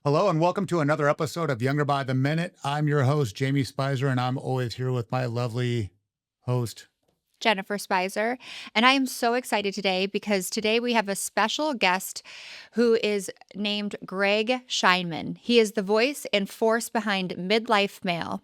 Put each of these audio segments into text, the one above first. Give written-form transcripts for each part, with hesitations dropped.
Hello and welcome to another episode of Younger by the Minute. I'm your host, Jamie Spicer, and I'm always here with my lovely host. Jennifer Spicer. And I am so excited today because today we have a special guest who is named Greg Scheinman. He is the voice and force behind Midlife Mail.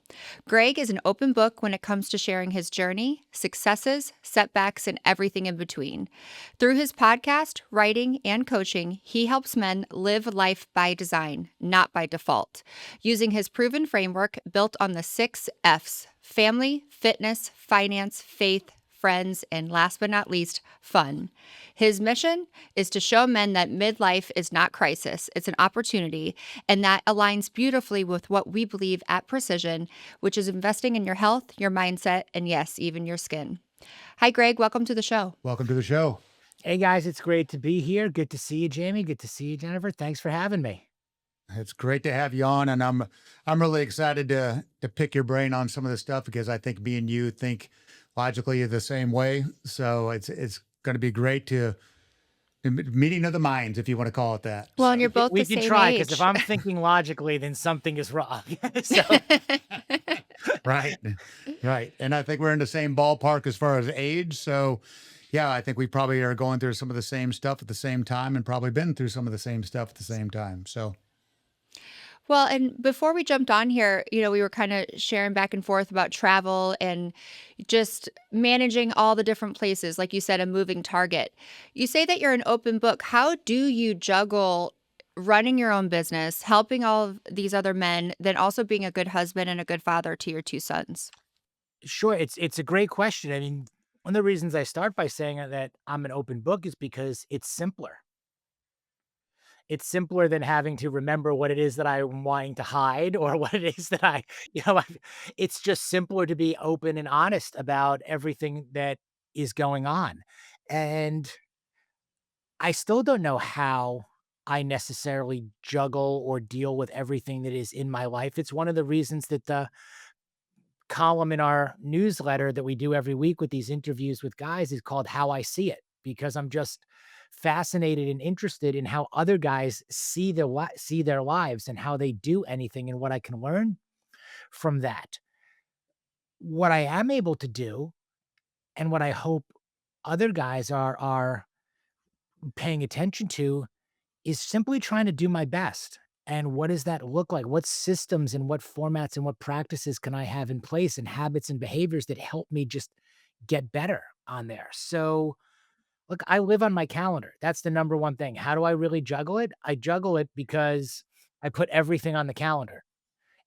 Greg is an open book when it comes to sharing his journey, successes, setbacks, and everything in between. Through his podcast, writing, and coaching, he helps men live life by design, not by default, using his proven framework built on the 6 F's: family, fitness, finance, faith, friends, and last but not least, fun. His mission is to show men that midlife is not crisis, it's an opportunity, and that aligns beautifully with what we believe at Precision, which is investing in your health, your mindset, and yes, even your skin. Hi, Greg. Welcome to the show. Welcome to the show. Hey guys, it's great to be here. Good to see you, Jamie. Good to see you, Jennifer. Thanks for having me. It's great to have you on, and I'm really excited to pick your brain on some of this stuff because I think me and you think logically the same way. So it's going to be great to meeting of the minds, if you want to call it that. Well, and So you're both We the can same try because if age. I'm thinking logically, then something is wrong. So right, right, and I think we're in the same ballpark as far as age. So yeah, I think we probably are going through some of the same stuff at the same time, and probably been through some of the same stuff at the same time. So Well, and before we jumped on here, we were kind of sharing back and forth about travel and just managing all the different places. Like you said, a moving target. You say that you're an open book. How do you juggle running your own business, helping all of these other men, then also being a good husband and a good father to your 2 sons? sure, it's a great question. I mean, one of the reasons I start by saying that I'm an open book is because it's simpler. It's simpler than having to remember what it is that I'm wanting to hide or what it is that it's just simpler to be open and honest about everything that is going on. And I still don't know how I necessarily juggle or deal with everything that is in my life. It's one of the reasons that the column in our newsletter that we do every week with these interviews with guys is called How I See It, because I'm just fascinated and interested in how other guys see their lives and how they do anything and what I can learn from that. What I am able to do and what I hope other guys are paying attention to is simply trying to do my best. And what does that look like? What systems and what formats and what practices can I have in place and habits and behaviors that help me just get better on there? So, look, I live on my calendar. That's the number one thing. How do I really juggle it? I juggle it because I put everything on the calendar.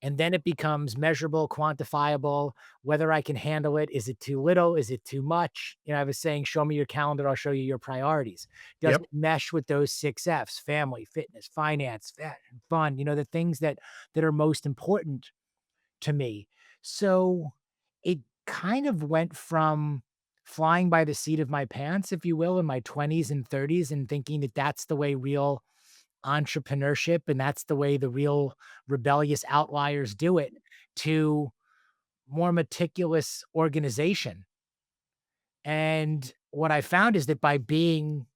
And then it becomes measurable, quantifiable, whether I can handle it. Is it too little? Is it too much? I was saying, show me your calendar, I'll show you your priorities. Does yep. it mesh with those 6 F's: family, fitness, finance, fun, the things that are most important to me. So it kind of went from flying by the seat of my pants, if you will, in my 20s and 30s and thinking that that's the way real entrepreneurship and that's the way the real rebellious outliers do it, to more meticulous organization. And what I found is that by being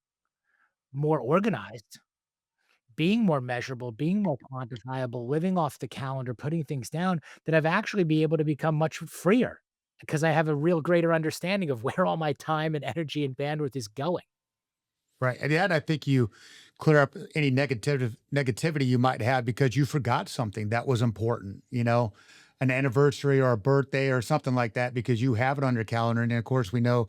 more organized, being more measurable, being more quantifiable, living off the calendar, putting things down, that I've actually be able to become much freer because I have a real greater understanding of where all my time and energy and bandwidth is going. Right. And yet I think you clear up any negativity you might have because you forgot something that was important, an anniversary or a birthday or something like that, because you have it on your calendar. And of course, we know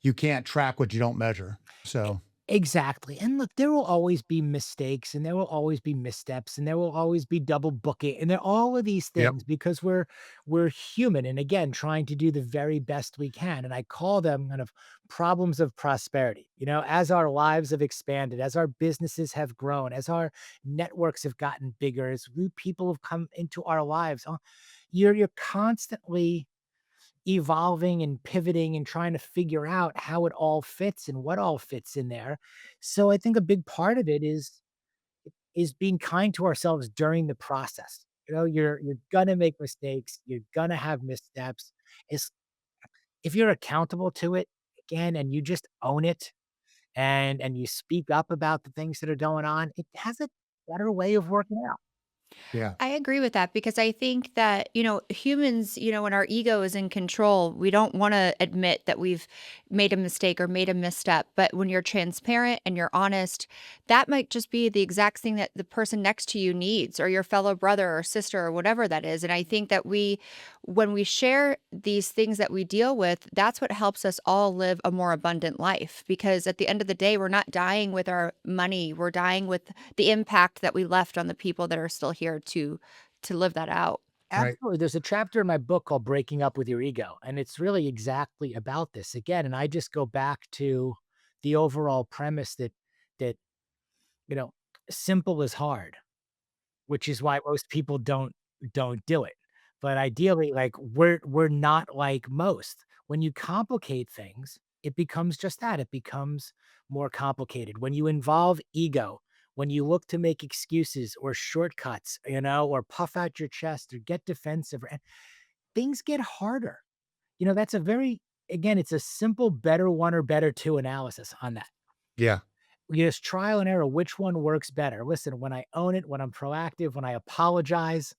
you can't track what you don't measure. So, Exactly, and look, there will always be mistakes, and there will always be missteps, and there will always be double booking, and there are all of these yep. things because we're human, and again, trying to do the very best we can, and I call them kind of problems of prosperity. As our lives have expanded, as our businesses have grown, as our networks have gotten bigger, as new people have come into our lives, you're constantly evolving and pivoting and trying to figure out how it all fits and what all fits in there. So I think a big part of it is being kind to ourselves during the process. You're gonna make mistakes, you're gonna have missteps. It's if you're accountable to it again and you just own it and you speak up about the things that are going on, it has a better way of working out. Yeah. I agree with that because I think that, humans, when our ego is in control, we don't want to admit that we've made a mistake or made a misstep. But when you're transparent and you're honest, that might just be the exact thing that the person next to you needs, or your fellow brother or sister or whatever that is. And I think that when we share these things that we deal with, that's what helps us all live a more abundant life. Because at the end of the day, we're not dying with our money, we're dying with the impact that we left on the people that are still here to live that out. Right. Absolutely. There's a chapter in my book called Breaking Up with Your Ego, and it's really exactly about this again. And I just go back to the overall premise that, you know, simple is hard, which is why most people don't do it. But ideally, like we're not like most. When you complicate things, it becomes just that. It becomes more complicated. When you involve ego, when you look to make excuses or shortcuts, or puff out your chest or get defensive, and things get harder. That's a very again, it's a simple better one or better two analysis on that. Yeah. Just trial and error, which one works better? Listen, when I own it, when I'm proactive, when I apologize,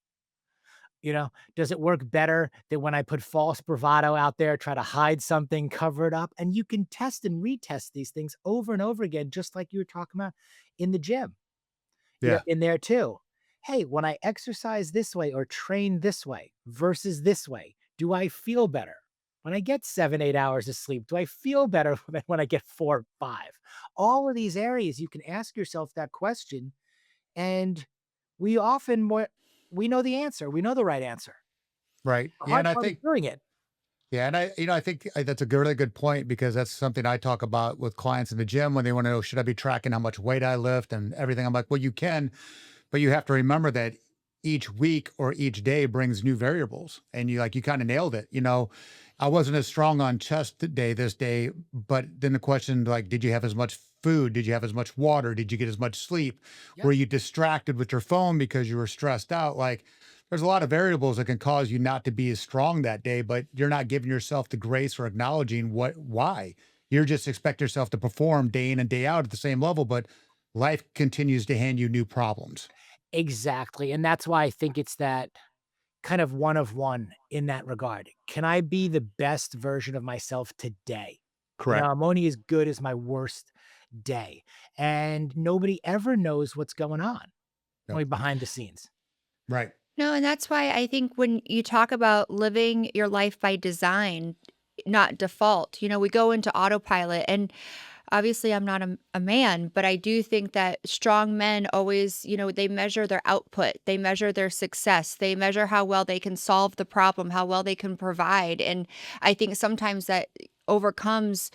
does it work better than when I put false bravado out there, try to hide something, cover it up? And you can test and retest these things over and over again, just like you were talking about in the gym, Yeah. in there too. Hey, when I exercise this way or train this way versus this way, do I feel better? When I get 7, 8 hours of sleep, do I feel better than when I get 4, 5? All of these areas, you can ask yourself that question. And we often we know the answer. We know the right answer. Right. The Yeah. hard And I part is think, doing it. yeah. And I think that's a really good point because that's something I talk about with clients in the gym when they want to know, should I be tracking how much weight I lift and everything? I'm like, well, you can, but you have to remember that each week or each day brings new variables. And you kind of nailed it. I wasn't as strong on chest day this day, but then the question, like, did you have as much food? Did you have as much water? Did you get as much sleep? Were Yep. you distracted with your phone because you were stressed out? Like, there's a lot of variables that can cause you not to be as strong that day, but you're not giving yourself the grace or acknowledging why. You're just expect yourself to perform day in and day out at the same level, but life continues to hand you new problems. Exactly. And that's why I think it's that kind of one of one in that regard. Can I be the best version of myself today? Correct. I'm only as good as my worst day. And nobody ever knows what's going on, Yep. only behind the scenes. Right. No, and that's why I think when you talk about living your life by design, not default, we go into autopilot. And obviously, I'm not a man, but I do think that strong men always, they measure their output, they measure their success, they measure how well they can solve the problem, how well they can provide. And I think sometimes that overcomes,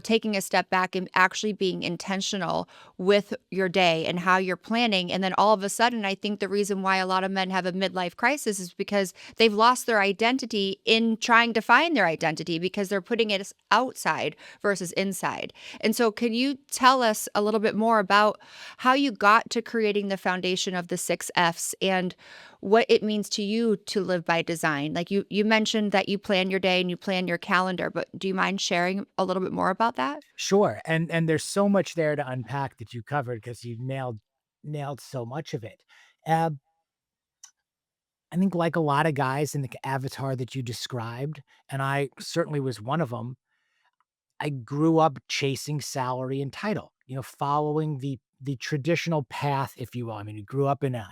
taking a step back and actually being intentional with your day and how you're planning. And then all of a sudden, I think the reason why a lot of men have a midlife crisis is because they've lost their identity in trying to find their identity because they're putting it outside versus inside. And so, can you tell us a little bit more about how you got to creating the foundation of the 6 F's and what it means to you to live by design? Like you mentioned that you plan your day and you plan your calendar, but do you mind sharing a little bit more about that? Sure. And there's so much there to unpack that you covered because you nailed so much of it. Uh, I think like a lot of guys in the avatar that you described, and I certainly was one of them, I grew up chasing salary and title, following the traditional path, if you will. I mean, I grew up in an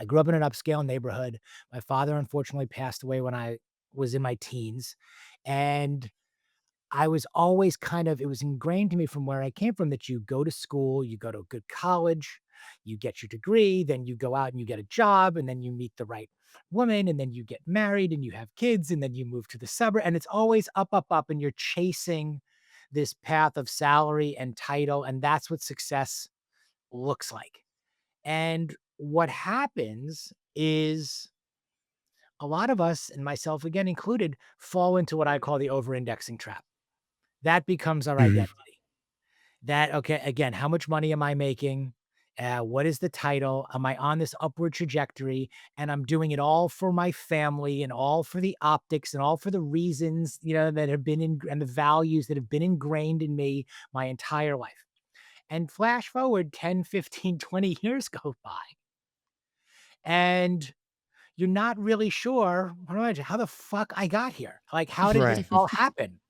upscale neighborhood. My father unfortunately passed away when I was in my teens. And I was always it was ingrained to me from where I came from that you go to school, you go to a good college, you get your degree, then you go out and you get a job, and then you meet the right woman, and then you get married and you have kids, and then you move to the suburb. And it's always up, up, up, and you're chasing this path of salary and title. And that's what success looks like. And what happens is a lot of us, and myself again included, fall into what I call the over indexing trap. That becomes our Mhm. identity. That okay, again, how much money am I making? What is the title? Am I on this upward trajectory? And I'm doing it all for my family and all for the optics and all for the reasons, that have been in and the values that have been ingrained in me my entire life. And flash forward 10, 15, 20 years go by. And you're not really sure, what do I do? How the fuck I got here? Like, how did this Right. all happen?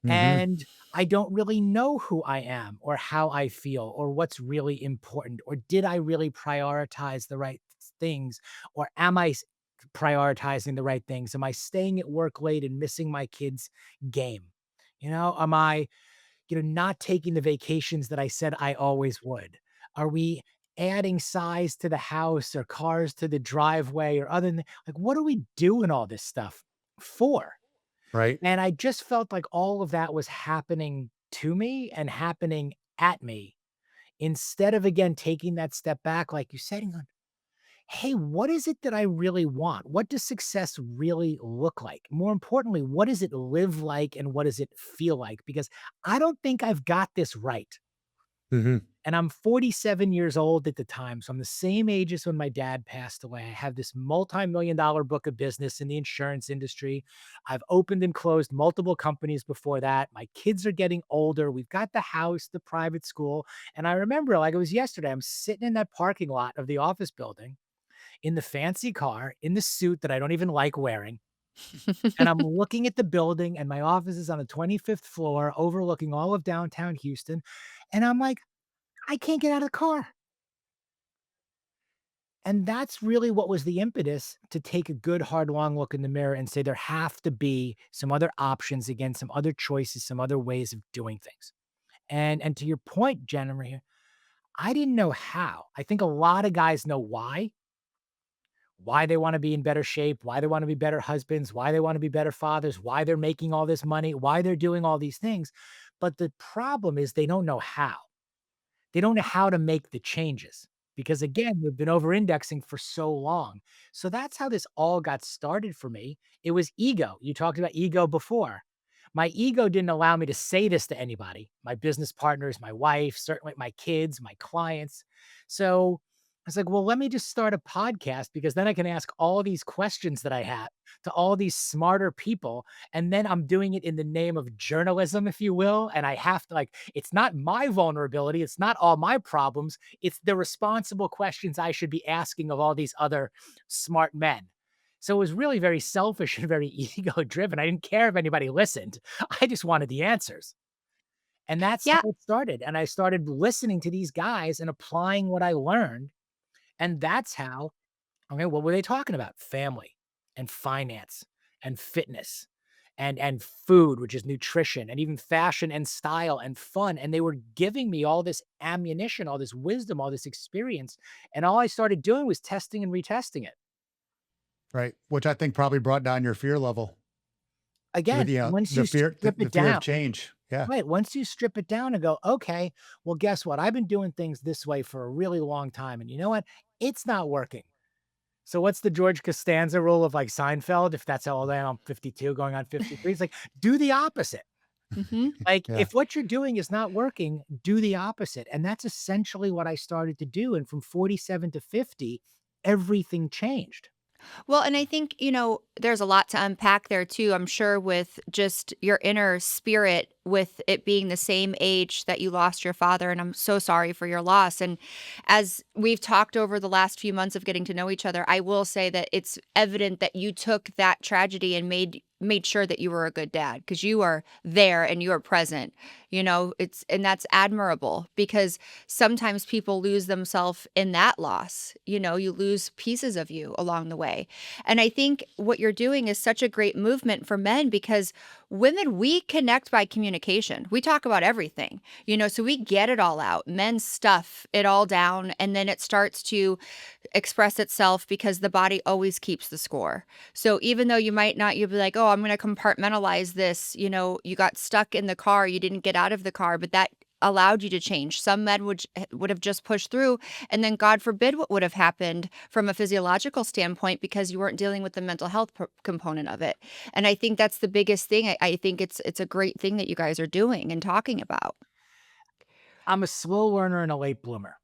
Hmm. And I don't really know who I am or how I feel or what's really important, or did I really prioritize the right things, or am I prioritizing the right things? Am I staying at work late and missing my kids' game? Am I, not taking the vacations that I said I always would? Are we adding size to the house or cars to the driveway or other than like what are we doing all this stuff for? Right. And I just felt like all of that was happening to me and happening at me instead of, again, taking that step back, like you said, and going, hey, what is it that I really want? What does success really look like? More importantly, what does it live like and what does it feel like? Because I don't think I've got this right. Hmm. And I'm 47 years old at the time. So I'm the same age as when my dad passed away. I have this multi-million dollar book of business in the insurance industry. I've opened and closed multiple companies before that. My kids are getting older. We've got the house, the private school. And I remember, like it was yesterday, I'm sitting in that parking lot of the office building in the fancy car, in the suit that I don't even like wearing. And I'm looking at the building, and my office is on the 25th floor, overlooking all of downtown Houston. And I'm like, I can't get out of the car. And that's really what was the impetus to take a good, hard, long look in the mirror and say there have to be some other options, again, some other choices, some other ways of doing things. And to your point, Jennifer, I didn't know how. I think a lot of guys know why they want to be in better shape, why they want to be better husbands, why they want to be better fathers, why they're making all this money, why they're doing all these things. But the problem is they don't know how. They don't know how to make the changes because again, we've been over indexing for so long. So that's how this all got started for me. It was ego. You talked about ego before. My ego didn't allow me to say this to anybody, my business partners, my wife, certainly my kids, my clients. So I was like, well, let me just start a podcast because then I can ask all these questions that I have to all these smarter people. And then I'm doing it in the name of journalism, if you will. And I have to, like, it's not my vulnerability. It's not all my problems. It's the responsible questions I should be asking of all these other smart men. So it was really very selfish and very ego driven. I didn't care if anybody listened. I just wanted the answers. And that's Yeah. how it started. And I started listening to these guys and applying what I learned. And that's how, okay, what were they talking about? Family and finance and fitness and food, which is nutrition, and even fashion and style and fun. And they were giving me all this ammunition, all this wisdom, all this experience. And all I started doing was testing and retesting it. Right. Which I think probably brought down your fear level with, Again, once you strip the it fear of down, change. Yeah. right? Once you strip it down and go, okay, well, guess what? I've been doing things this way for a really long time. And you know what? It's not working. So what's the George Costanza rule of like Seinfeld? If that's how old I am, I'm 52 going on 53. It's like, do the opposite. Hmm. Like, Yeah. if what you're doing is not working, do the opposite. And that's essentially what I started to do. And from 47 to 50, everything changed. Well, and I think, there's a lot to unpack there too. I'm sure with just your inner spirit, with it being the same age that you lost your father. And I'm so sorry for your loss. And as we've talked over the last few months of getting to know each other, I will say that it's evident that you took that tragedy and made sure that you were a good dad because you are there and you are present. And that's admirable because sometimes people lose themselves in that loss. You lose pieces of you along the way. And I think what you're doing is such a great movement for men because women, we connect by communication. We talk about everything, so we get it all out. Men stuff it all down and then it starts to express itself because the body always keeps the score. So even though you'll be like, oh, I'm going to compartmentalize this. You got stuck in the car, you didn't get out of the car, but that allowed you to change. Some men would have just pushed through, and then God forbid what would have happened from a physiological standpoint because you weren't dealing with the mental health component of it. And I think that's the biggest thing. I think it's a great thing that you guys are doing and talking about. I'm a slow learner and a late bloomer.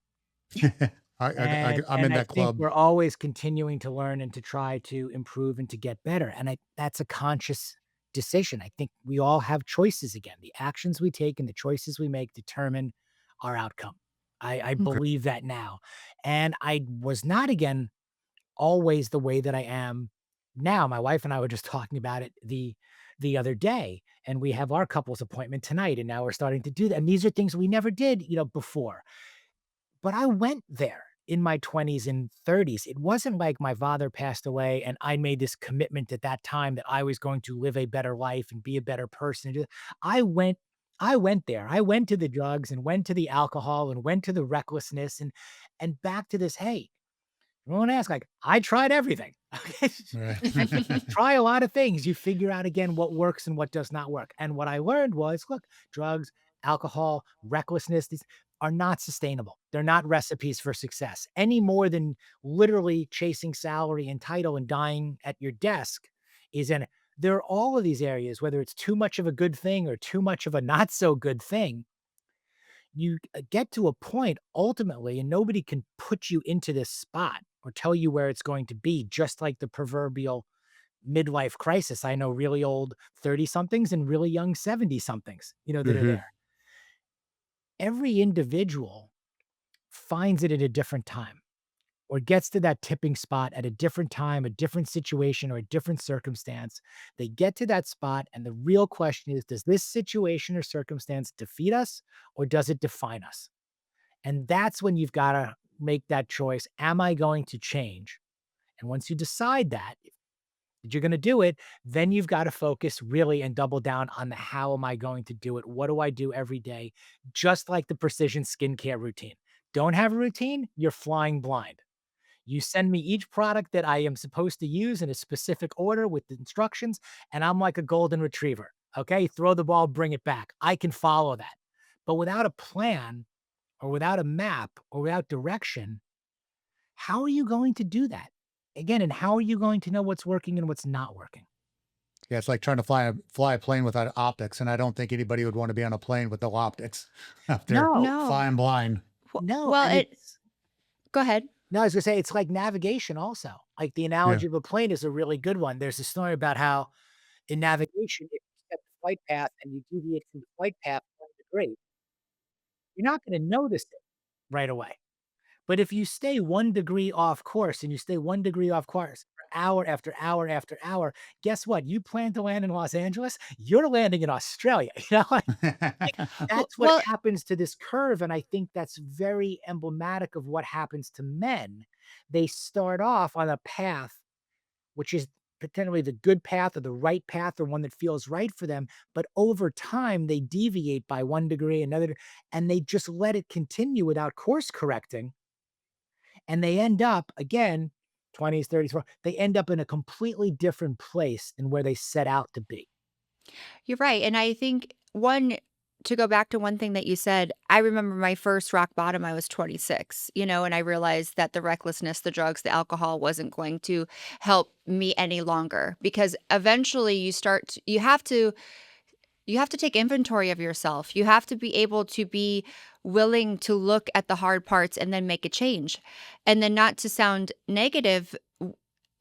I'm And in I that think club. we're always continuing to learn and to try to improve and to get better, and that's a conscious decision. I think we all have choices again. The actions we take and the choices we make determine our outcome. I Okay. believe that now, and I was not, again, always the way that I am now. My wife and I were just talking about it the other day, and we have our couples appointment tonight, and now we're starting to do that. And these are things we never did, before. But I went there in my 20s and 30s. It wasn't like my father passed away and I made this commitment at that time that I was going to live a better life and be a better person. I went I went there. I went to the drugs and went to the alcohol and went to the recklessness and back to this, hey, you won't ask, like, I tried everything. Okay. Right. Try a lot of things. You figure out again what works and what does not work. And what I learned was, look, drugs, alcohol, recklessness, these are not sustainable. They're not recipes for success any more than literally chasing salary and title and dying at your desk is in. There are all of these areas, whether it's too much of a good thing or too much of a not so good thing, you get to a point ultimately, and nobody can put you into this spot or tell you where it's going to be, just like the proverbial midlife crisis. I know really old 30 somethings and really young 70 somethings, that are Hmm. there. Every individual finds it at a different time or gets to that tipping spot at a different time, a different situation, or a different circumstance. They get to that spot, and the real question is, does this situation or circumstance defeat us or does it define us? And that's when you've got to make that choice. Am I going to change? And once you decide that you're going to do it, then you've got to focus really and double down on the how am I going to do it? What do I do every day? Just like the precision skincare routine. Don't have a routine, you're flying blind. You send me each product that I am supposed to use in a specific order with the instructions, and I'm like a golden retriever. Okay. Throw the ball, bring it back. I can follow that. But without a plan, or without a map or without direction, how are you going to do that? Again, and how are you going to know what's working and what's not working? Yeah, it's like trying to fly a plane without optics, and I don't think anybody would want to be on a plane with no optics up there No, No. flying blind. no. Well, And it it's go ahead. no, I was gonna say it's like navigation also. Like the Yeah. analogy of a plane is a really good one. There's a story about how in navigation, if you set the flight path and you deviate from the flight path 1 degree, you're not going to notice it right away. But if you stay 1 degree off course and you stay 1 degree off course for hour after hour after hour, guess what? You plan to land in Los Angeles, you're landing in Australia. Like that's what Well, happens to this curve. And I think that's very emblematic of what happens to men. They start off on a path, which is potentially the good path or the right path or one that feels right for them. But over time, they deviate by 1 degree, and they just let it continue without course correcting, and they end up again 20s, 30s, 40s, they end up in a completely different place than where they set out to be. you're right, and I think to go back to one thing that you said, I remember my first rock bottom, I was 26, and I realized that the recklessness, the drugs, the alcohol wasn't going to help me any longer because eventually you have to take inventory of yourself. You have to be able to be willing to look at the hard parts and then make a change. And then not to sound negative,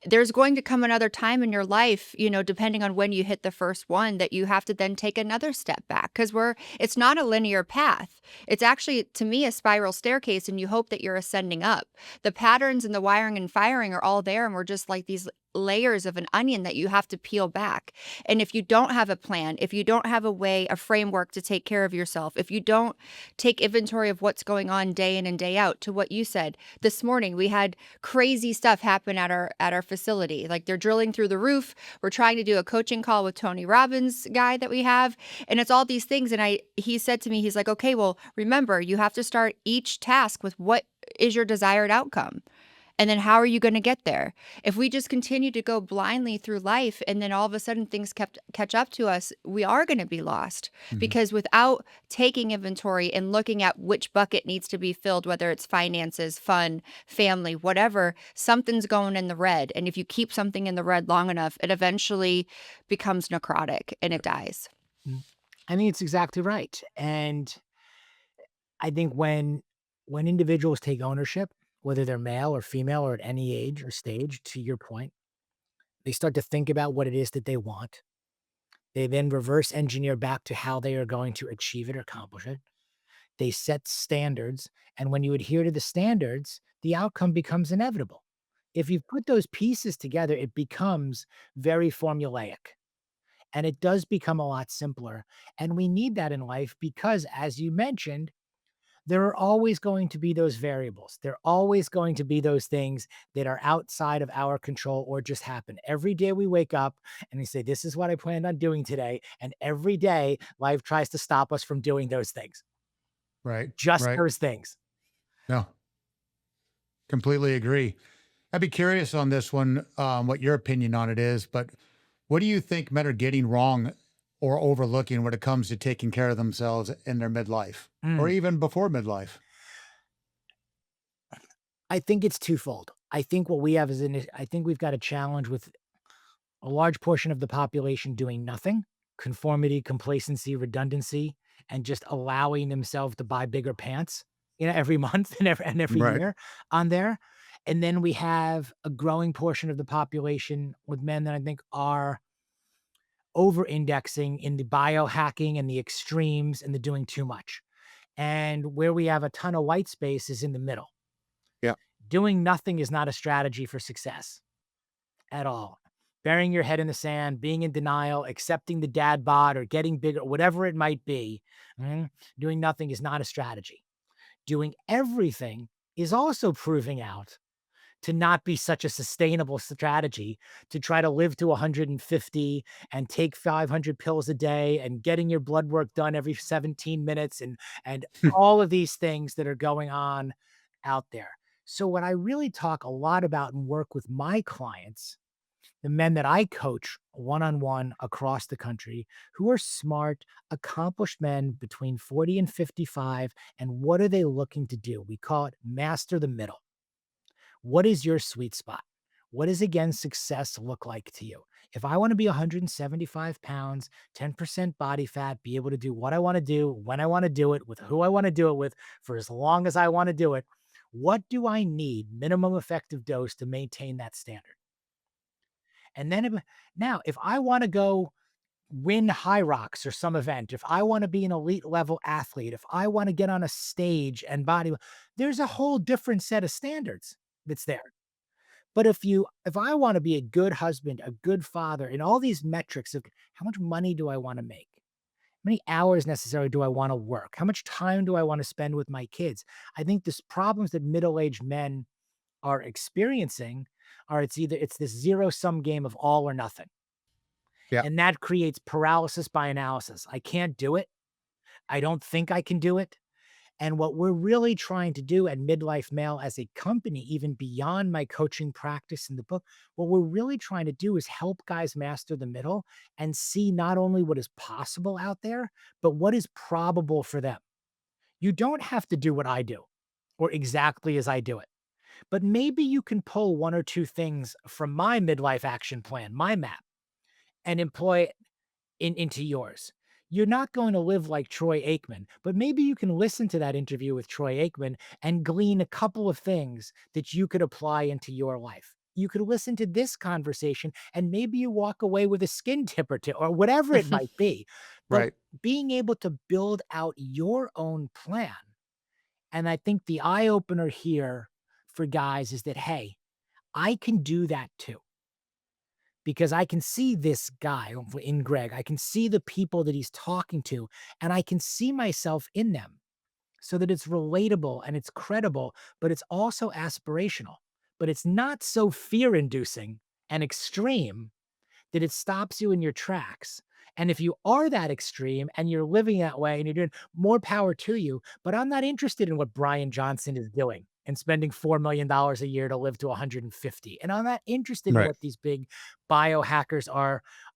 there's going to come another time in your life, depending on when you hit the first one, that you have to then take another step back because it's not a linear path. It's actually, to me, a spiral staircase, and you hope that you're ascending up. The patterns and the wiring and firing are all there, and we're just like these layers of an onion that you have to peel back. And if you don't have a plan, if you don't have a framework to take care of yourself, if you don't take inventory of what's going on day in and day out, to what you said this morning, we had crazy stuff happen at our facility. Like they're drilling through the roof. We're trying to do a coaching call with Tony Robbins guy that we have, and it's all these things. And he said to me, he's like, "Okay, well, remember, you have to start each task with what is your desired outcome." And then how are you going to get there? If we just continue to go blindly through life and then all of a sudden things kept catch up to us, we are going to be lost Mhm. because without taking inventory and looking at which bucket needs to be filled, whether it's finances, fun, family, whatever, something's going in the red. And if you keep something in the red long enough, it eventually becomes necrotic and it dies. Mm. I think it's exactly right. And I think when individuals take ownership, whether they're male or female or at any age or stage, to your point, they start to think about what it is that they want. They then reverse engineer back to how they are going to achieve it or accomplish it. They set standards, and when you adhere to the standards, the outcome becomes inevitable. If you put those pieces together, it becomes very formulaic, and it does become a lot simpler. And we need that in life because, as you mentioned, there are always going to be those variables. There are always going to be those things that are outside of our control or just happen. Every day we wake up and we say, "This is what I planned on doing today." And every day life tries to stop us from doing those things, Right. just Right. those things. No, completely agree. I'd be curious on this one, what your opinion on it is, but what do you think men are getting wrong or overlooking when it comes to taking care of themselves in their midlife or Mm. even before midlife? I think it's twofold. I think what we have is I think we've got a challenge with a large portion of the population doing nothing, conformity, complacency, redundancy, and just allowing themselves to buy bigger pants, every month and every Right. year on there. And then we have a growing portion of the population with men that I think are over indexing in the biohacking and the extremes and the doing too much. And where we have a ton of white space is in the middle. Yeah. Doing nothing is not a strategy for success at all. Burying your head in the sand, being in denial, accepting the dad bod or getting bigger, whatever it might be, doing nothing is not a strategy. Doing everything is also proving out to not be such a sustainable strategy to try to live to 150 and take 500 pills a day and getting your blood work done every 17 minutes and all of these things that are going on out there. So what I really talk a lot about and work with my clients, the men that I coach one-on-one across the country who are smart, accomplished men between 40 and 55, and what are they looking to do? We call it master the middle. What is your sweet spot? What does again success look like to you? If I want to be 175 pounds, 10% body fat, be able to do what I want to do, when I want to do it, with who I want to do it with, for as long as I want to do it, what do I need minimum effective dose to maintain that standard? And then now, if I want to go win high rocks or some event, if I want to be an elite level athlete, if I want to get on a stage and there's a whole different set of standards that's there. But if I want to be a good husband, a good father, and all these metrics of how much money do I want to make? How many hours necessarily do I want to work? How much time do I want to spend with my kids? I think this problems that middle-aged men are experiencing are it's this zero sum game of all or nothing. Yeah. And that creates paralysis by analysis. I can't do it. I don't think I can do it. And what we're really trying to do at Midlife Male as a company, even beyond my coaching practice in the book, what we're really trying to do is help guys master the middle and see not only what is possible out there, but what is probable for them. You don't have to do what I do or exactly as I do it, but maybe you can pull one or two things from my midlife action plan, my map, and employ into yours. You're not going to live like Troy Aikman, but maybe you can listen to that interview with Troy Aikman and glean a couple of things that you could apply into your life. You could listen to this conversation and maybe you walk away with a skin tip or two or whatever it might be. But Right. being able to build out your own plan. And I think the eye opener here for guys is that, hey, I can do that too because I can see this guy in Greg. I can see the people that he's talking to, and I can see myself in them so that it's relatable and it's credible, but it's also aspirational. But it's not so fear inducing and extreme that it stops you in your tracks. And if you are that extreme and you're living that way and you're doing more power to you, but I'm not interested in what Brian Johnson is doing and spending $4 million a year to live to 150. And I'm not interested in Right. what these big biohackers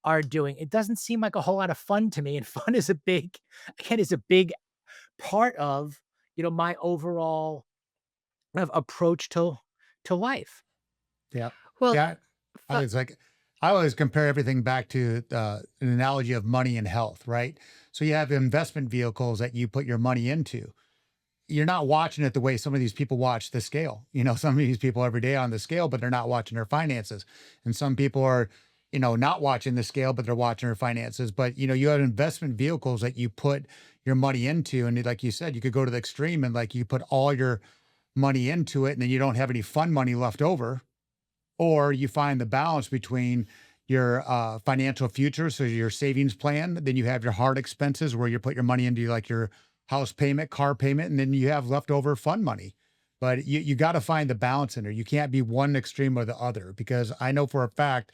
are doing. It doesn't seem like a whole lot of fun to me. And fun is a big part of my overall approach to life. Yeah. Well, Yeah. I fu think it's like I always compare everything back to an analogy of money and health, right? So you have investment vehicles that you put your money into. You're not watching it the way some of these people watch the scale. Some of these people every day on the scale, but they're not watching their finances. And some people are, not watching the scale, but they're watching their finances. But you have investment vehicles that you put your money into. And like you said, you could go to the extreme and like you put all your money into it and then you don't have any fun money left over. or you find the balance between your financial future, so your savings plan, then you have your hard expenses where you put your money into like your house payment, car payment, and then you have leftover fun money. But you got to find the balance in there. You can't be one extreme or the other, because I know for a fact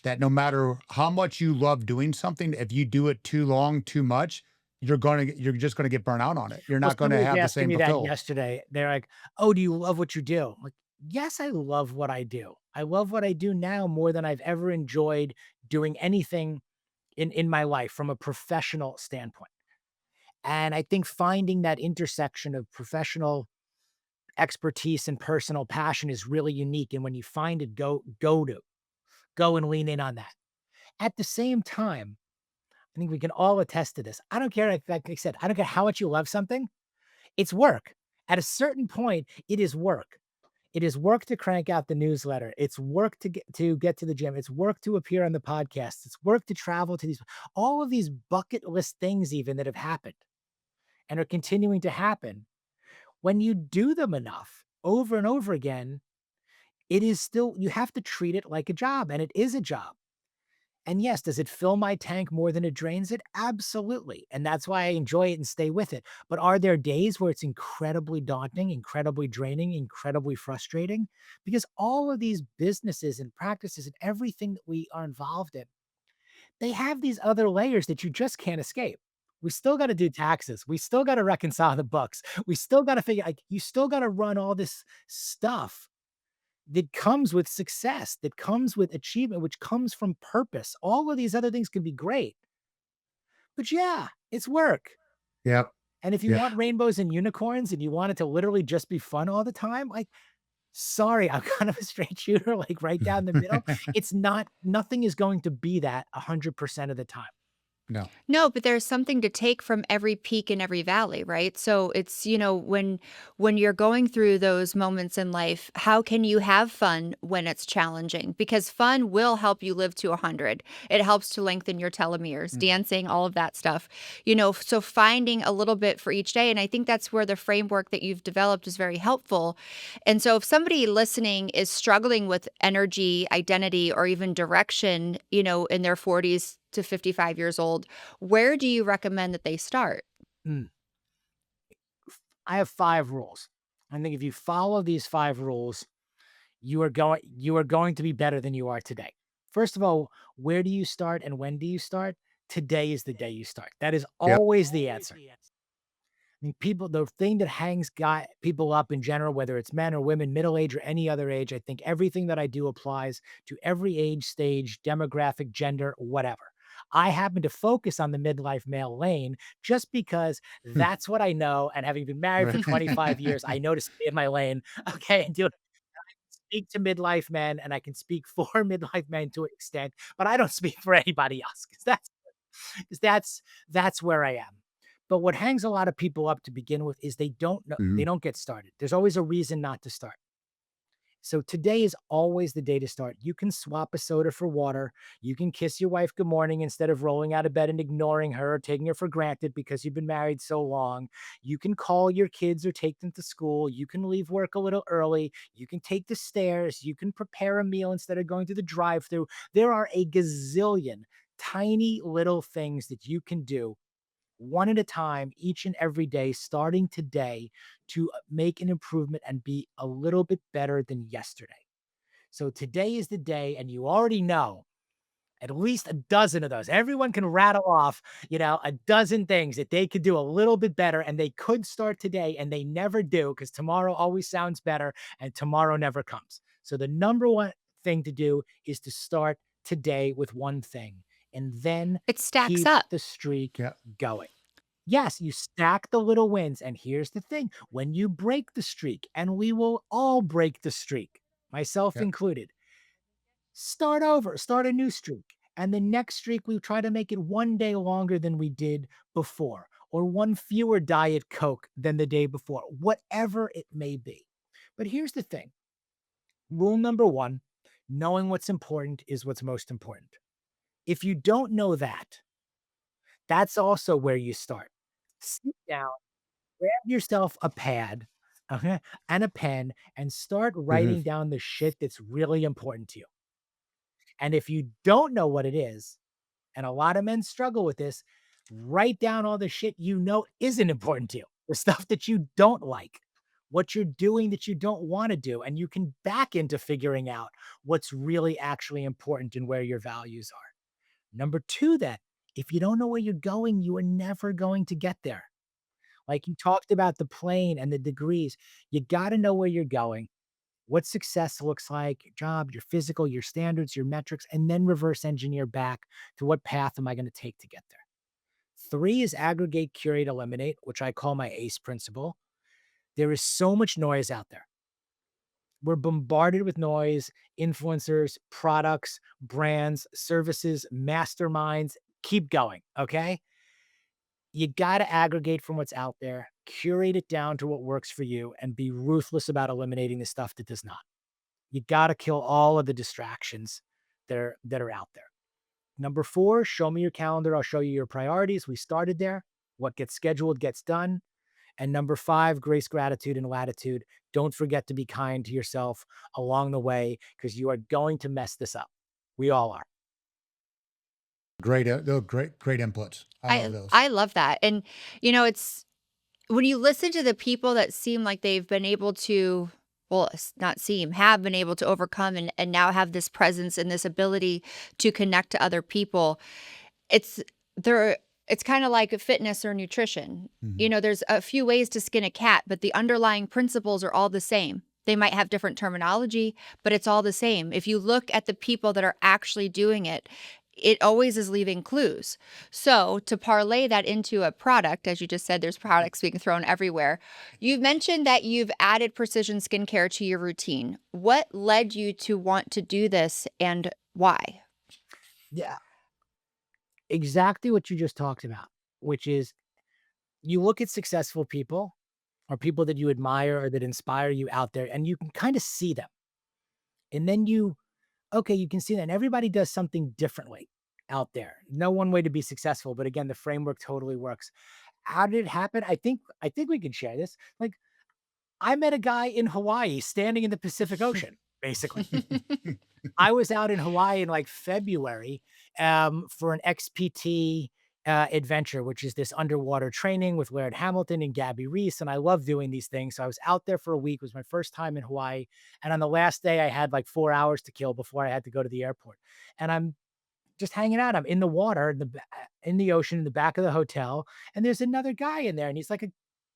that no matter how much you love doing something, if you do it too long, too much, you're just going to get burnt out on it. You're Well, not going to somebody was have the asking same me that fulfill. yesterday. They're like, "Oh, do you love what you do?" I'm like, "Yes, I love what I do. I love what I do now more than I've ever enjoyed doing anything in my life from a professional standpoint." And I think finding that intersection of professional expertise and personal passion is really unique. And when you find it, go and lean in on that. At the same time, I think we can all attest to this. I don't care, like I said, I don't care how much you love something, it's work. At a certain point, it is work. It is work to crank out the newsletter. It's work to get to the gym. It's work to appear on the podcast. It's work to travel to these all of these bucket list things even that have happened and are continuing to happen. When you do them enough over and over again, it is still you have to treat it like a job, and it is a job. And yes, does it fill my tank more than it drains it? Absolutely. And that's why I enjoy it and stay with it. But are there days where it's incredibly daunting, incredibly draining, incredibly frustrating? Because all of these businesses and practices and everything that we are involved in, they have these other layers that you just can't escape. We still got to do taxes. We still got to reconcile the books. We still got to figure like you still got to run all this stuff that comes with success, that comes with achievement, which comes from purpose. All of these other things can be great, but yeah, it's work. Yep. And if you Yeah. want rainbows and unicorns and you want it to literally just be fun all the time, like, sorry, I'm kind of a straight shooter, like right down the middle. It's not, nothing is going to be that 100% of the time. No. No, but there's something to take from every peak and every valley, right? So it's, when you're going through those moments in life, how can you have fun when it's challenging? Because fun will help you live to 100. It helps to lengthen your telomeres, Mm. dancing, all of that stuff. So finding a little bit for each day, and I think that's where the framework that you've developed is very helpful. And so if somebody listening is struggling with energy, identity, or even direction, in their 40s to 55 years old, where do you recommend that they start? Mm. I have 5 rules. I think if you follow these 5 rules, you are going to be better than you are today. First of all, where do you start and when do you start? Today is the day you start. That is Yep. always the answer. I mean, people, the thing that hangs guy people up in general, whether it's men or women, middle age or any other age, I think everything that I do applies to every age, stage, demographic, gender, whatever. I happen to focus on the midlife male lane just because Hmm. that's what I know. And having been married for Right. 25 years, I know to stay in my lane. Okay. And do speak to midlife men and I can speak for midlife men to an extent, but I don't speak for anybody else because that's where I am. But what hangs a lot of people up to begin with is they don't know they Mhm. don't get started. There's always a reason not to start. So today is always the day to start. You can swap a soda for water. You can kiss your wife good morning instead of rolling out of bed and ignoring her, taking her for granted because you've been married so long. You can call your kids or take them to school. You can leave work a little early. You can take the stairs. You can prepare a meal instead of going to the drive-through. There are a gazillion tiny little things that you can do one at a time, each and every day, starting today to make an improvement and be a little bit better than yesterday. So today is the day, and you already know at least a dozen of those. Everyone can rattle off, a dozen things that they could do a little bit better, and they could start today, and they never do because tomorrow always sounds better, and tomorrow never comes. So the number one thing to do is to start today with one thing, and then It stacks keep up. the streak Yeah. going. Yes, you stack the little wins. And here's the thing when you break the streak, and we will all break the streak, myself Yeah. included, start over, start a new streak. And the next streak, we try to make it one day longer than we did before, or one fewer Diet Coke than the day before, whatever it may be. But here's the thing rule number one knowing what's important is what's most important. If you don't know that, that's also where you start. Sit down, grab yourself a pad, okay, and a pen and start Mhm. writing down the shit that's really important to you. And if you don't know what it is, and a lot of men struggle with this, write down all the shit you know isn't important to you, the stuff that you don't like, what you're doing that you don't want to do. And you can back into figuring out what's really actually important and where your values are. Number two, that if you don't know where you're going, you are never going to get there. Like you talked about the plane and the degrees, you got to know where you're going, what success looks like, your job, your physical, your standards, your metrics, and then reverse engineer back to what path am I going to take to get there. Three is aggregate, curate, eliminate, which I call my ACE principle. There is so much noise out there. We're bombarded with noise, influencers, products, brands, services, masterminds. Keep going. Okay. You got to aggregate from what's out there, curate it down to what works for you, and be ruthless about eliminating the stuff that does not. You got to kill all of the distractions that are out there. Number four, show me your calendar. I'll show you your priorities. We started there. What gets scheduled gets done. And number five, grace, gratitude, and latitude. Don't forget to be kind to yourself along the way because you are going to mess this up. We all are. Great, they're great inputs. I love those. I love that. And it's when you listen to the people that seem like they've been able to, well, not seem, have been able to overcome and now have this presence and this ability to connect to other people, it's there it's kind of like a fitness or nutrition. Mhm. There's a few ways to skin a cat, but the underlying principles are all the same. They might have different terminology, but it's all the same. If you look at the people that are actually doing it, it always is leaving clues. So, to parlay that into a product, as you just said, there's products being thrown everywhere. You've mentioned that you've added precision skincare to your routine. What led you to want to do this and why? Yeah. Exactly what you just talked about, which is you look at successful people or people that you admire or that inspire you out there, and you can kind of see them. And then okay, you can see that. And everybody does something differently out there. No one way to be successful. But again, the framework totally works. How did it happen? I think we can share this. Like I met a guy in Hawaii standing in the Pacific Ocean, basically. I was out in Hawaii in like February for an XPT adventure, which is this underwater training with Laird Hamilton and Gabby Reese. And I love doing these things. So I was out there for a week. It was my first time in Hawaii. And on the last day, I had like 4 hours to kill before I had to go to the airport. And I'm just hanging out. I'm in the water, in the ocean, in the back of the hotel. And there's another guy in there. And he's like a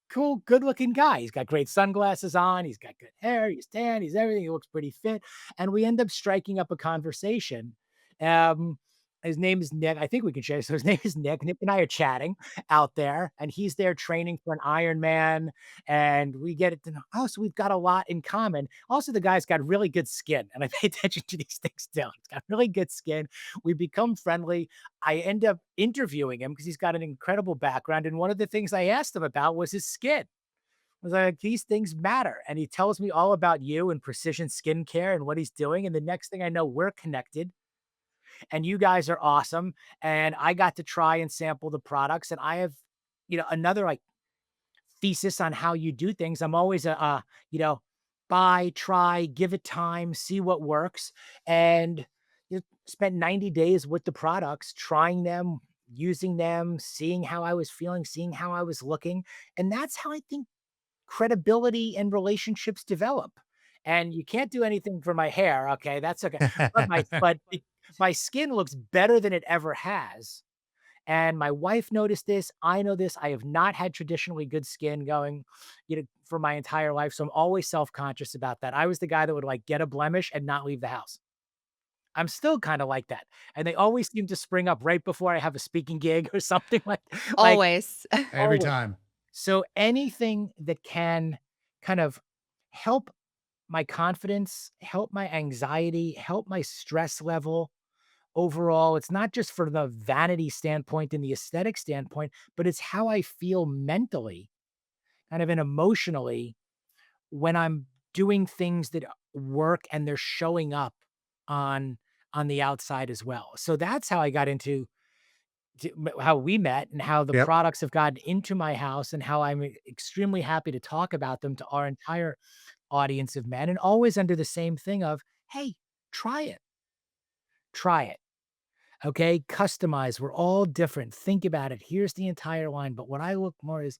cool, good looking guy. He's got great sunglasses on. He's got good hair. He's tan. He's everything. He looks pretty fit. And we end up striking up a conversation. Um, his name is Nick. I think we can share. So his name is Nick. Nick and I are chatting out there, and he's there training for an Ironman. And we get it to know, oh, so we've got a lot in common. Also, the guy's got really good skin. And I pay attention to these things too. He's got really good skin. We become friendly. I end up interviewing him because he's got an incredible background. And one of the things I asked him about was his skin. I was like, these things matter. And he tells me all about you and precision skincare and what he's doing. And the next thing I know, we're connected and you guys are awesome. And I got to try and sample the products. And I have, another like thesis on how you do things. I'm always you know, buy, try, give it time, see what works. And spent 90 days with the products, trying them, using them, seeing how I was feeling, seeing how I was looking. And that's how I think credibility and relationships develop. And you can't do anything for my hair. Okay. That's okay. My skin looks better than it ever has, and my wife noticed this. I know this. I have not had traditionally good skin going, for my entire life. So I'm always self-conscious about that. I was the guy that would like get a blemish and not leave the house. I'm still kind of like that. And they always seem to spring up right before I have a speaking gig or something like Always. Every always. time. So anything that can kind of help my confidence, help my anxiety, help my stress level, overall, it's not just for the vanity standpoint and the aesthetic standpoint, but it's how I feel mentally, kind of and emotionally when I'm doing things that work and they're showing up on on the outside as well. So that's how I got into how we met and how the Yep. products have gotten into my house and how I'm extremely happy to talk about them to our entire audience of men, and always under the same thing of, "Hey, try it. Try it." Okay? Customize. We're all different. Think about it. Here's the entire line. But what I look more is,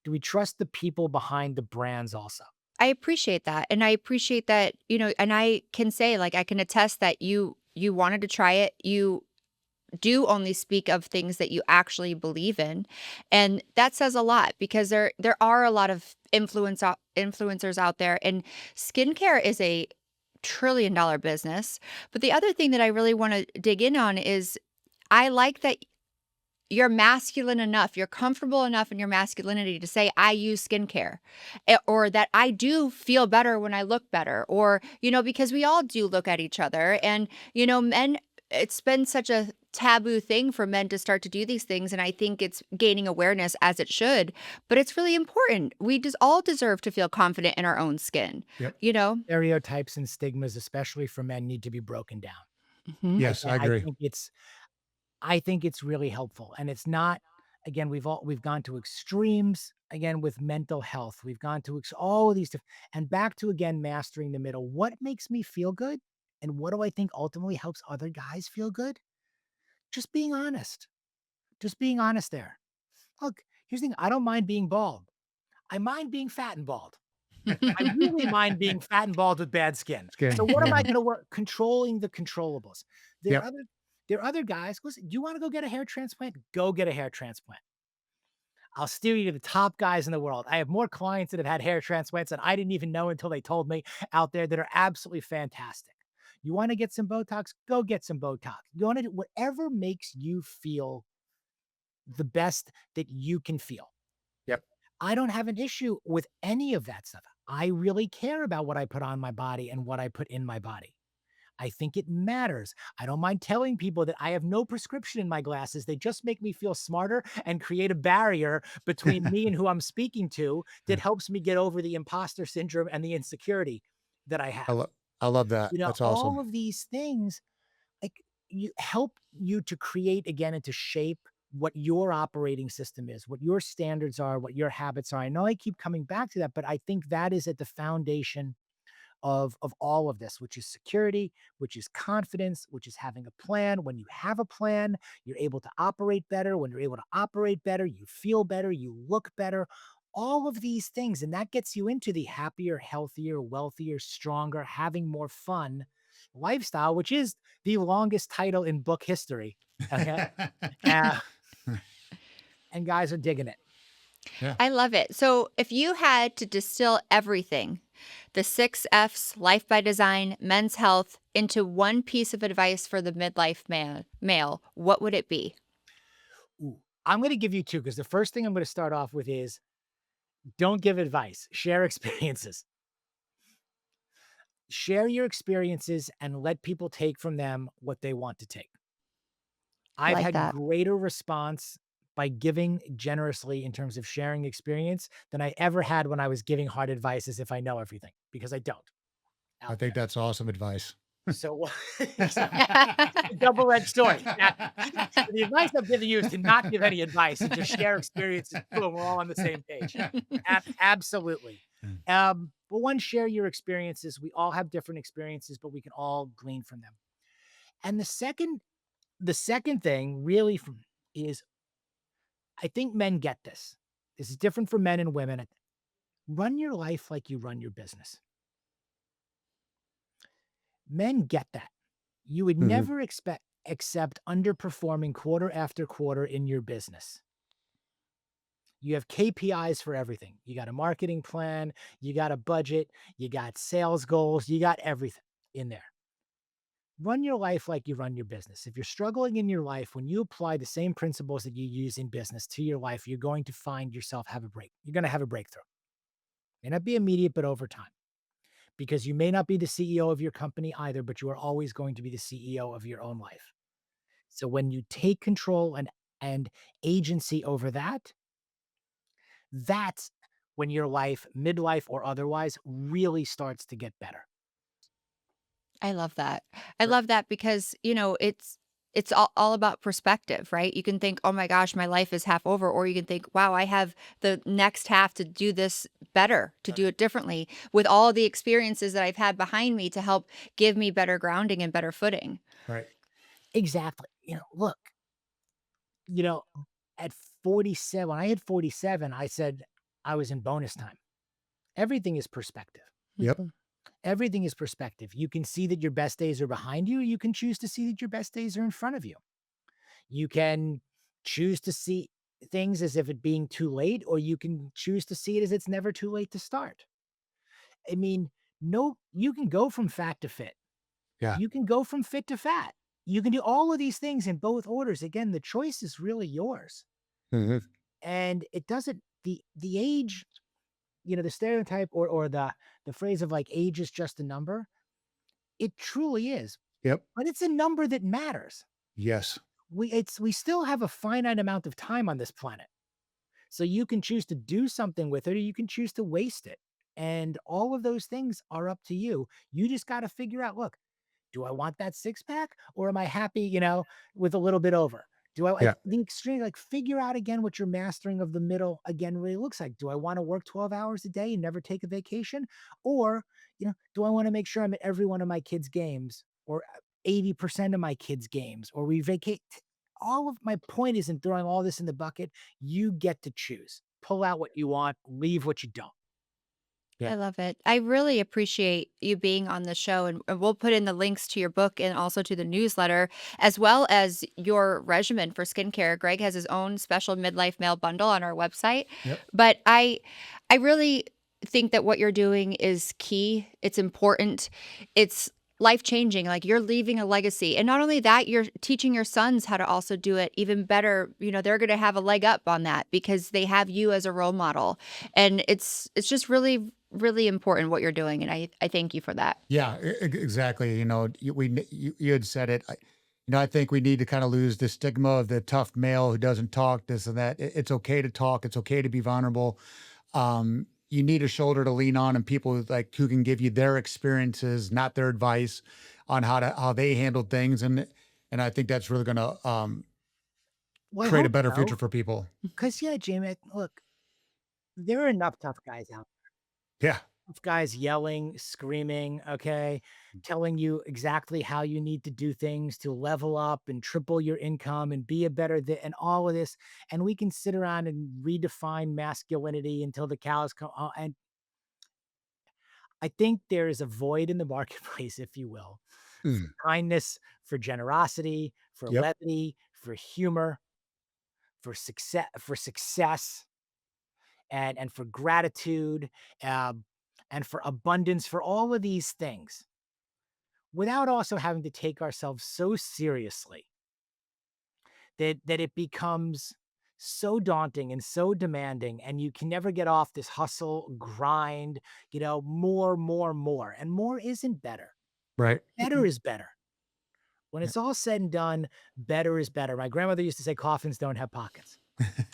do we trust the people behind the brands also? I appreciate that, and I appreciate that, and I can say, like, I can attest that you wanted to try it. You do only speak of things that you actually believe in, and that says a lot because there are a lot of influencers out there, and skincare is a trillion-dollar business. But the other thing that I really wanna dig in on is I like that you're masculine enough, you're comfortable enough in your masculinity to say, "I use skincare," or that, "I do feel better when I look better," or, because we all do look at each other, and, men it's been such a taboo thing for men to start to do these things, and I think it's gaining awareness as it should, but it's really important. We just all deserve to feel confident in our own skin, Yep. you know? Stereotypes and stigmas, especially for men, need to be broken down. Mhm. Yes, I I agree. think it's really helpful, and it's not, again, we've gone to extremes, again, with mental health. We've gone to all of these and back to, again, mastering the middle. What makes me feel good, and what do I think ultimately helps other guys feel good? Just being honest. Just being honest there. Look, here's the thing, I don't mind being bald. I mind being fat and bald. I really mind being fat and bald with bad skin. So Skin. what am I Yeah. gonna work controlling the controllables. There are Yep. other there are other guys, listen, do you wanna go get a hair transplant? Go get a hair transplant. I'll steer you to the top guys in the world. I have more clients that have had hair transplants that I didn't even know until they told me out there that are absolutely fantastic. You wanna get some Botox? Go get some Botox. You wanna do whatever makes you feel the best that you can feel. Yep. I don't have an issue with any of that stuff. I really care about what I put on my body and what I put in my body. I think it matters. I don't mind telling people that I have no prescription in my glasses. They just make me feel smarter and create a barrier between me and who I'm speaking to that helps me get over the imposter syndrome and the insecurity that I I have. love I love that. That's All awesome. of these things like you help you to create again and to shape what your operating system is, what your standards are, what your habits are. I know I keep coming back to that, but I think that is at the foundation of all of this, which is security, which is confidence, which is having a plan. When you have a plan, you're able to operate better. When you're able to operate better, you feel better, you look better. All of these things, and that gets you into the happier, healthier, wealthier, stronger, having more fun lifestyle, which is the longest title in book history. Okay. Uh, and guys are digging it. Yeah. I love it. So, if you had to distill everything, the 6 F's, life by design, men's health, into one piece of advice for the midlife male, what would it be? Ooh, I'm going to give you two because the first thing I'm going to start off with is don't give advice, share experiences. Share your experiences and let people take from them what they want to take. I I've like had that. greater response by giving generously in terms of sharing experience than I ever had when I was giving hard advice as if I know everything, because I don't I out think there. that's awesome advice. So, exactly. It's a double-edged sword. Now, the advice I'm giving you is to not give any advice and just share experiences. Boom, we're all on the same page. Absolutely. Mm. But one, share your experiences. We all have different experiences, but we can all glean from them. And the second thing really from is I think men get this. This is different for men and women. Run your life like you run your business. Men get that. You would Mhm. never expect accept underperforming quarter after quarter in your business. You have KPIs for everything. You got a marketing plan, you got a budget, you got sales goals, you got everything in there. Run your life like you run your business. If you're struggling in your life, when you apply the same principles that you use in business to your life, you're going to find yourself have a break. You're going to have a breakthrough. May not be immediate, but over time. Because you may not be the CEO of your company either, but you are always going to be the CEO of your own life. So when you take control and agency over that, that's when your life, midlife or otherwise, really starts to get better. I love that. I love that because, it's it's all about perspective, right? You can think, oh my gosh, my life is half over. Or you can think, wow, I have the next half to do this better, to do it differently with all the experiences that I've had behind me to help give me better grounding and better footing. Right. Exactly. Look, you know, at 47, when I hit 47, I said I was in bonus time. Everything is perspective. Yep. Mhm. Everything is perspective. You can see that your best days are behind you. You can choose to see that your best days are in front of you. You can choose to see things as if it being too late, or you can choose to see it as it's never too late to start. I mean, no, you can go from fat to fit. Yeah. You can go from fit to fat. You can do all of these things in both orders. Again, the choice is really yours. Mhm. And it doesn't the age, the stereotype or the phrase of like age is just a number. It truly is, Yep. but it's a number that matters. Yes. We still have a finite amount of time on this planet. So you can choose to do something with it or you can choose to waste it. And all of those things are up to you. You just got to figure out, look, do I want that six pack or am I happy, with a little bit over? Do I like Yeah. the extreme, like figure out again what your mastering of the middle again really looks like? Do I want to work 12 hours a day and never take a vacation? Or, do I want to make sure I'm at every one of my kids' games or 80% of my kids' games or we vacate? All of my point isn't throwing all this in the bucket. You get to choose. Pull out what you want, leave what you don't. Yeah. I love it. I really appreciate you being on the show, and we'll put in the links to your book and also to the newsletter, as well as your regimen for skincare. Greg has his own special midlife mail bundle on our website. Yep. But I really think that what you're doing is key. It's important. It's life changing. Like you're leaving a legacy. And not only that, you're teaching your sons how to also do it even better. They're going to have a leg up on that because they have you as a role model. And it's just really really important what you're doing, and I thank you for that. Yeah, exactly. You had said it. I think we need to kind of lose the stigma of the tough male who doesn't talk, this and that. It's okay to talk. It's okay to be vulnerable. You need a shoulder to lean on, and people like who can give you their experiences, not their advice, on how they handled things, and I think that's really going to Well, I create a hope better future so. for people. Because, yeah, Jamie, look, there are enough tough guys out Yeah. tough guys yelling, screaming, okay, telling you exactly how you need to do things to level up and triple your income and be a better and all of this. And we can sit around and redefine masculinity until the cows come. And I think there is a void in the marketplace, if you will, for Mm. kindness, for generosity, for Yep. levity, for humor, for success, and for gratitude, um, and for abundance, for all of these things, without also having to take ourselves so seriously that it becomes so daunting and so demanding, and you can never get off this hustle grind, more, and more isn't better. Right. Better is better. When it's all said and done, better is better. My grandmother used to say coffins don't have pockets.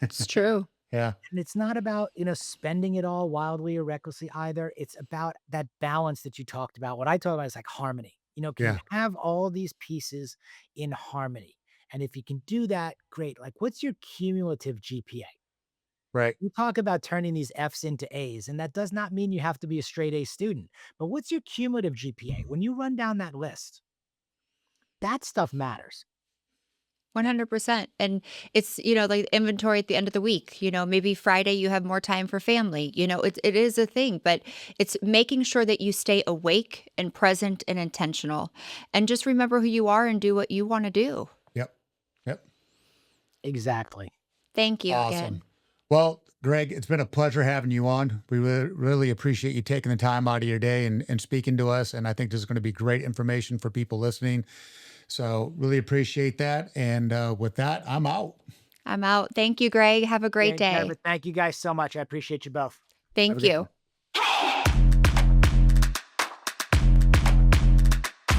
It's true. Yeah. And it's not about, spending it all wildly or recklessly either. It's about that balance that you talked about. What I talk about is like harmony. Can you Yeah. have all these pieces in harmony? And if you can do that, great. Like, what's your cumulative GPA? Right. You talk about turning these F's into A's, and that does not mean you have to be a straight A student. But what's your cumulative GPA? When you run down that list, that stuff matters. 100%. And it's, like inventory at the end of the week. Maybe Friday you have more time for family. It is a thing, but it's making sure that you stay awake and present and intentional. And just remember who you are and do what you want to do. Yep. Yep. Exactly. Thank you Awesome. again. Well, Greg, it's been a pleasure having you on. We really appreciate you taking the time out of your day and speaking to us. And I think this is going to be great information for people listening. So really appreciate that. And with that, I'm out. I'm out. Thank you, Greg. Have a great And day. Jennifer, thank you guys so much. I appreciate you both. Have a Thank good you.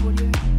one.